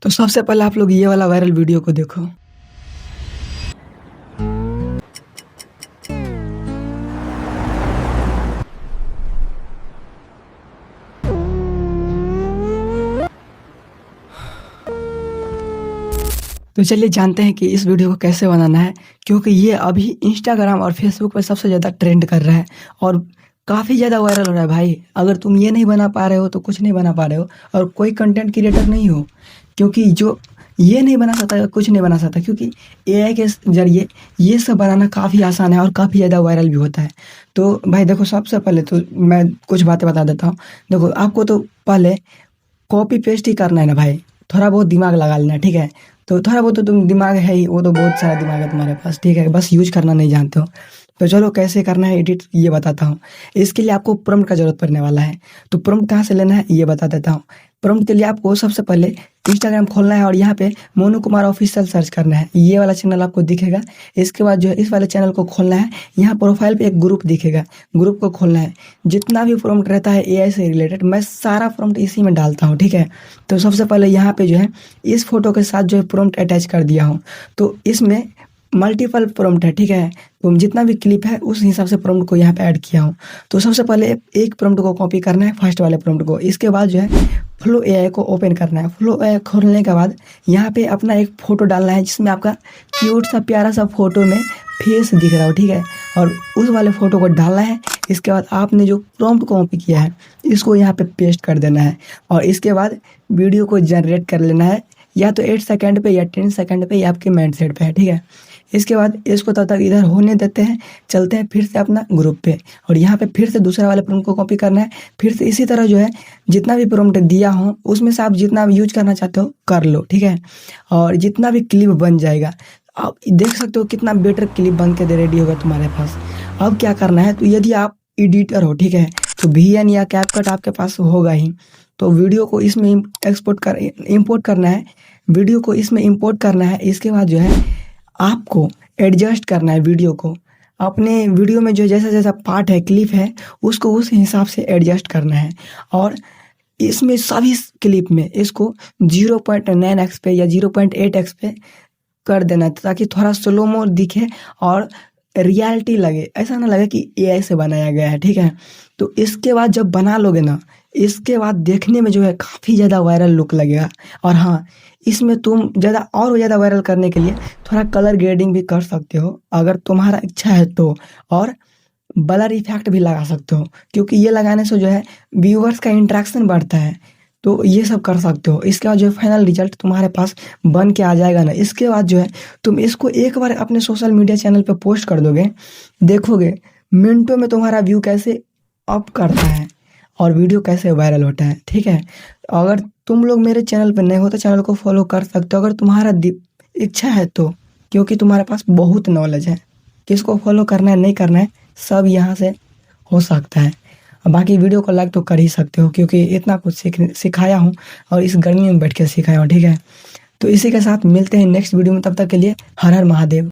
तो सबसे पहले आप लोग ये वाला वायरल वीडियो को देखो। तो चलिए जानते हैं कि इस वीडियो को कैसे बनाना है, क्योंकि ये अभी इंस्टाग्राम और फेसबुक पे सबसे ज़्यादा ट्रेंड कर रहा है और काफ़ी ज़्यादा वायरल हो रहा है भाई। अगर तुम ये नहीं बना पा रहे हो तो कुछ नहीं बना पा रहे हो और कोई कंटेंट क्रिएटर नहीं हो, क्योंकि जो ये नहीं बना सकता कुछ नहीं बना सकता, क्योंकि एआई के ज़रिए ये सब बनाना काफ़ी आसान है और काफ़ी ज़्यादा वायरल भी होता है। तो भाई देखो, सबसे पहले तो मैं कुछ बातें बता देता हूँ। देखो, आपको तो पहले कॉपी पेस्ट ही करना है ना भाई, थोड़ा बहुत दिमाग लगा लेना, ठीक है। तो थोड़ा बहुत तो तुम दिमाग है ही, वो तो बहुत सारा दिमाग है तुम्हारे पास, ठीक है, बस यूज करना नहीं जानते हो। तो चलो कैसे करना है एडिट ये बताता हूँ। इसके लिए आपको प्रॉम्प्ट का जरूरत पड़ने वाला है। तो प्रॉम्प्ट कहाँ से लेना है ये बता देता हूँ। प्रॉम्प्ट के लिए आपको सबसे पहले इंस्टाग्राम खोलना है और यहाँ पे मोनू कुमार ऑफिशियल सर्च करना है, ये वाला चैनल आपको दिखेगा। इसके बाद जो है इस वाले चैनल को खोलना है, यहाँ प्रोफाइल पे एक ग्रुप दिखेगा, ग्रुप को खोलना है। जितना भी प्रॉम्प्ट रहता है एआई से रिलेटेड मैं सारा प्रॉम्प्ट इसी में डालता हूँ, ठीक है। तो सबसे पहले यहाँ पे जो है इस फोटो के साथ जो है प्रॉम्प्ट अटैच कर दिया हूँ। तो इसमें मल्टीपल प्रॉम्प्ट है, ठीक है। तो जितना भी क्लिप है उस हिसाब से प्रॉम्प्ट को यहाँ पे ऐड किया हूँ। तो सबसे पहले एक प्रॉम्प्ट को कॉपी करना है, फर्स्ट वाले प्रॉम्प्ट को। इसके बाद जो है फ्लो एआई को ओपन करना है। फ्लो एआई खोलने के बाद यहाँ पे अपना एक फ़ोटो डालना है जिसमें आपका क्यूट सा प्यारा सा फोटो में फेस दिख रहा हो, ठीक है। और उस वाले फ़ोटो को डालना है। इसके बाद आपने जो प्रॉम्प्ट कॉपी किया है इसको यहाँ पे पेस्ट कर देना है और इसके बाद वीडियो को जनरेट कर लेना है, या तो 8 सेकंड पे या 10 सेकंड पे, या आपके माइंड सेट पे है, ठीक है। इसके बाद इसको तब तक इधर होने देते हैं, चलते हैं फिर से अपना ग्रुप पे और यहाँ पे फिर से दूसरा वाले प्रॉम्प्ट को कॉपी करना है। फिर से इसी तरह जो है जितना भी प्रॉम्प्ट दिया हो उसमें से आप जितना भी यूज करना चाहते हो कर लो, ठीक है। और जितना भी क्लिप बन जाएगा आप देख सकते हो कितना बेटर क्लिप बन के रेडी होगा तुम्हारे पास। अब क्या करना है, तो यदि आप एडिटर हो, ठीक है, तो वीएन या कैपकट आपके पास होगा ही, तो वीडियो को इसमें इंपोर्ट करना है, वीडियो को इसमें इंपोर्ट करना है। इसके बाद जो है आपको एडजस्ट करना है वीडियो को, अपने वीडियो में जो जैसा जैसा पार्ट है क्लिप है उसको उस हिसाब से एडजस्ट करना है। और इसमें सभी क्लिप में इसको 0.9x पे या 0.8x पे कर देना है, ताकि थोड़ा स्लो मो दिखे और रियलिटी लगे, ऐसा ना लगे कि एआई से बनाया गया है, ठीक है। तो इसके बाद जब बना लोगे ना, इसके बाद देखने में जो है काफ़ी ज़्यादा वायरल लुक लगेगा। और हाँ, इसमें तुम ज़्यादा वायरल करने के लिए थोड़ा कलर ग्रेडिंग भी कर सकते हो अगर तुम्हारा इच्छा है तो, और ब्लर इफेक्ट भी लगा सकते हो, क्योंकि ये लगाने से जो है व्यूअर्स का इंटरेक्शन बढ़ता है। तो ये सब कर सकते हो। इसके बाद जो है फाइनल रिजल्ट तुम्हारे पास बन के आ जाएगा ना, इसके बाद जो है तुम इसको एक बार अपने सोशल मीडिया चैनल पे पोस्ट कर दोगे, देखोगे मिनटों में तुम्हारा व्यू कैसे अप करता है और वीडियो कैसे वायरल होता है, ठीक है। अगर तुम लोग मेरे चैनल पे नए हो तो चैनल को फॉलो कर सकते हो अगर तुम्हारा इच्छा है तो, क्योंकि तुम्हारे पास बहुत नॉलेज है। किसको फॉलो करना है नहीं करना है सब यहाँ से हो सकता है। बाकी वीडियो को लाइक तो कर ही सकते हो, क्योंकि इतना कुछ सिखाया हूँ और इस गर्मी में बैठ के सिखाया हूँ, ठीक है। तो इसी के साथ मिलते हैं नेक्स्ट वीडियो में, तब तक के लिए हर हर महादेव।